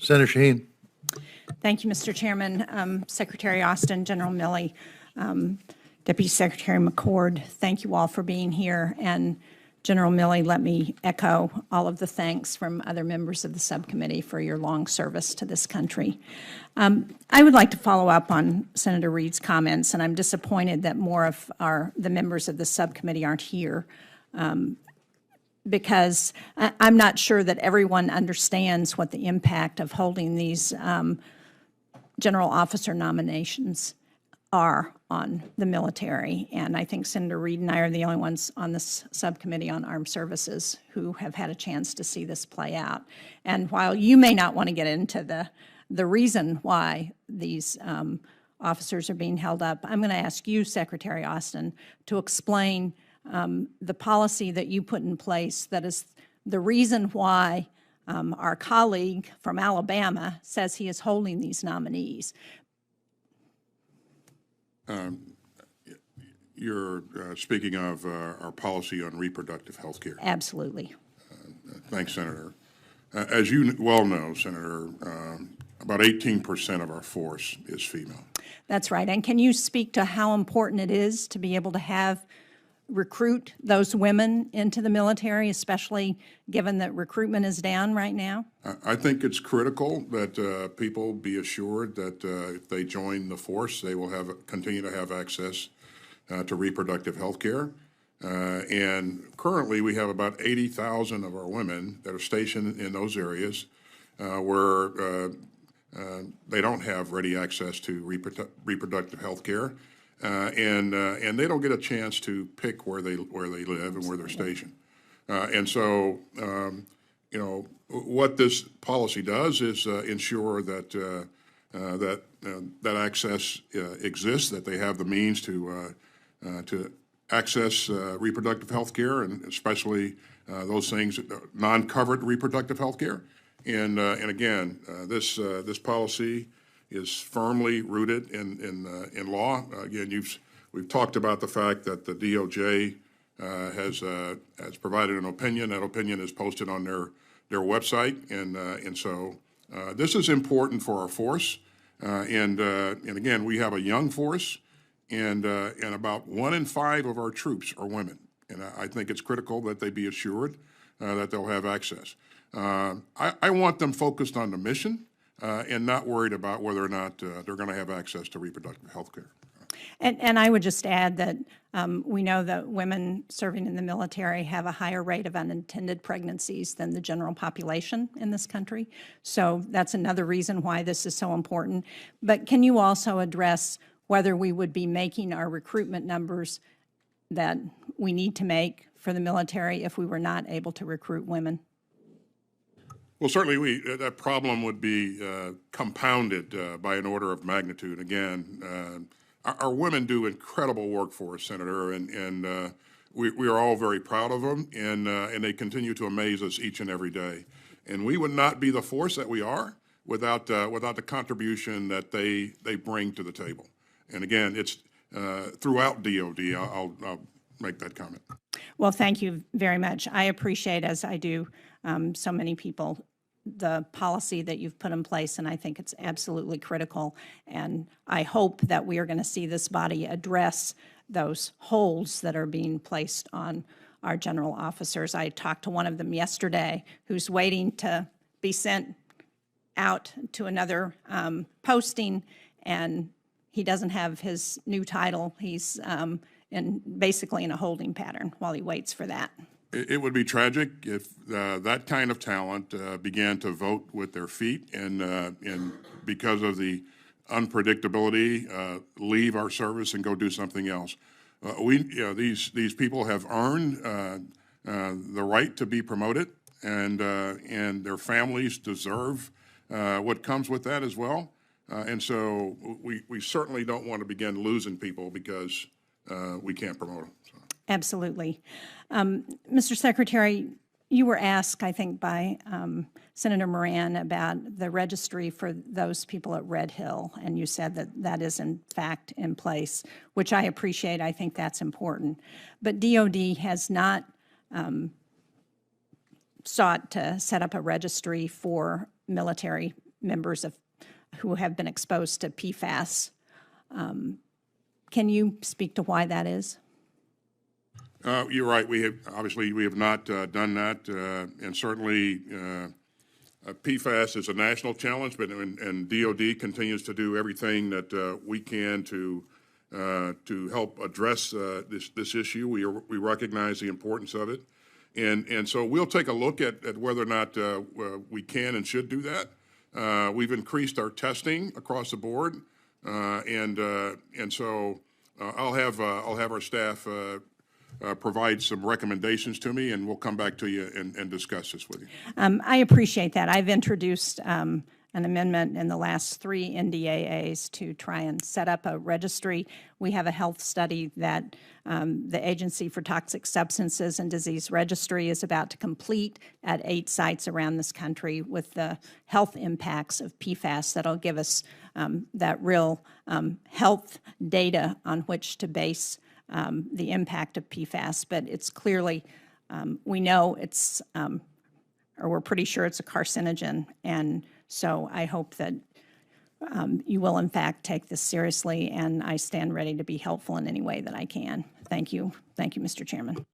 Senator Shaheen. Thank you, Mr. Chairman. Secretary Austin, General Milley, Deputy Secretary McCord, thank you all for being here. And General Milley, let me echo all of the thanks from other members of the subcommittee for your long service to this country. I would like to follow up on Senator Reid's comments, and I'm disappointed that more of the members of the subcommittee aren't here. Because I'm not sure that everyone understands what the impact of holding these general officer nominations are on the military. And I think Senator Reid and I are the only ones on this subcommittee on armed services who have had a chance to see this play out. And while you may not want to get into the reason why these officers are being held up, I'm going to ask you, Secretary Austin, to explain the policy that you put in place that is the reason why our colleague from Alabama says he is holding these nominees. You're speaking of our policy on reproductive health care. Absolutely. Thanks, Senator. As you well know, Senator, about 18% of our force is female. That's right. And can you speak to how important it is to be able to recruit those women into the military, especially given that recruitment is down right now? I think it's critical that people be assured that if they join the force, they will continue to have access to reproductive health care. And currently, we have about 80,000 of our women that are stationed in those areas where they don't have ready access to reproductive health care. And they don't get a chance to pick where they live and where they're stationed. And so, you know, what this policy does is ensure that that access exists, that they have the means to access reproductive health care, and especially those things, non-covered reproductive health care. And again, this policy is firmly rooted in law. Again, we've talked about the fact that the DOJ has provided an opinion. That opinion is posted on their website, and so this is important for our force. And again, we have a young force, and about 1 in 5 of our troops are women. And I think it's critical that they be assured that they'll have access. I want them focused on the mission. And not worried about whether or not they're going to have access to reproductive health care. And I would just add that we know that women serving in the military have a higher rate of unintended pregnancies than the general population in this country. So that's another reason why this is so important. But can you also address whether we would be making our recruitment numbers that we need to make for the military if we were not able to recruit women? Well, certainly that problem would be compounded by an order of magnitude. Again, our women do incredible work for us, Senator, and we are all very proud of them, and they continue to amaze us each and every day. And we would not be the force that we are without the contribution that they bring to the table. And again, it's throughout DOD. I'll make that comment. Well, thank you very much. I appreciate, as I do so many people, the policy that you've put in place, and I think it's absolutely critical. And I hope that we are going to see this body address those holes that are being placed on our general officers. I talked to one of them yesterday who's waiting to be sent out to another posting, and he doesn't have his new title. He's basically in a holding pattern while he waits for that. It would be tragic if that kind of talent began to vote with their feet and because of the unpredictability, leave our service and go do something else. These people have earned the right to be promoted, and their families deserve what comes with that as well. And so we certainly don't want to begin losing people because we can't promote them. So. Absolutely. Mr. Secretary, you were asked, I think, by Senator Moran about the registry for those people at Red Hill, and you said that that is, in fact, in place, which I appreciate. I think that's important. But DOD has not sought to set up a registry for military members who have been exposed to PFAS. Can you speak to why that is? You're right. We have not done that, and certainly PFAS is a national challenge, but and DOD continues to do everything that we can to help address this issue. We recognize the importance of it, and so we'll take a look at whether or not we can and should do that. We've increased our testing across the board, and so I'll have our staff provide some recommendations to me, and we'll come back to you and discuss this with you. I appreciate that. I've introduced an amendment in the last 3 NDAAs to try and set up a registry. We have a health study that the Agency for Toxic Substances and Disease Registry is about to complete at 8 sites around this country with the health impacts of PFAS that'll give us that real health data on which to base the impact of PFAS. But it's clearly, we know it's, or we're pretty sure it's a carcinogen, and so I hope that you will, in fact, take this seriously, and I stand ready to be helpful in any way that I can. Thank you. Thank you, Mr. Chairman.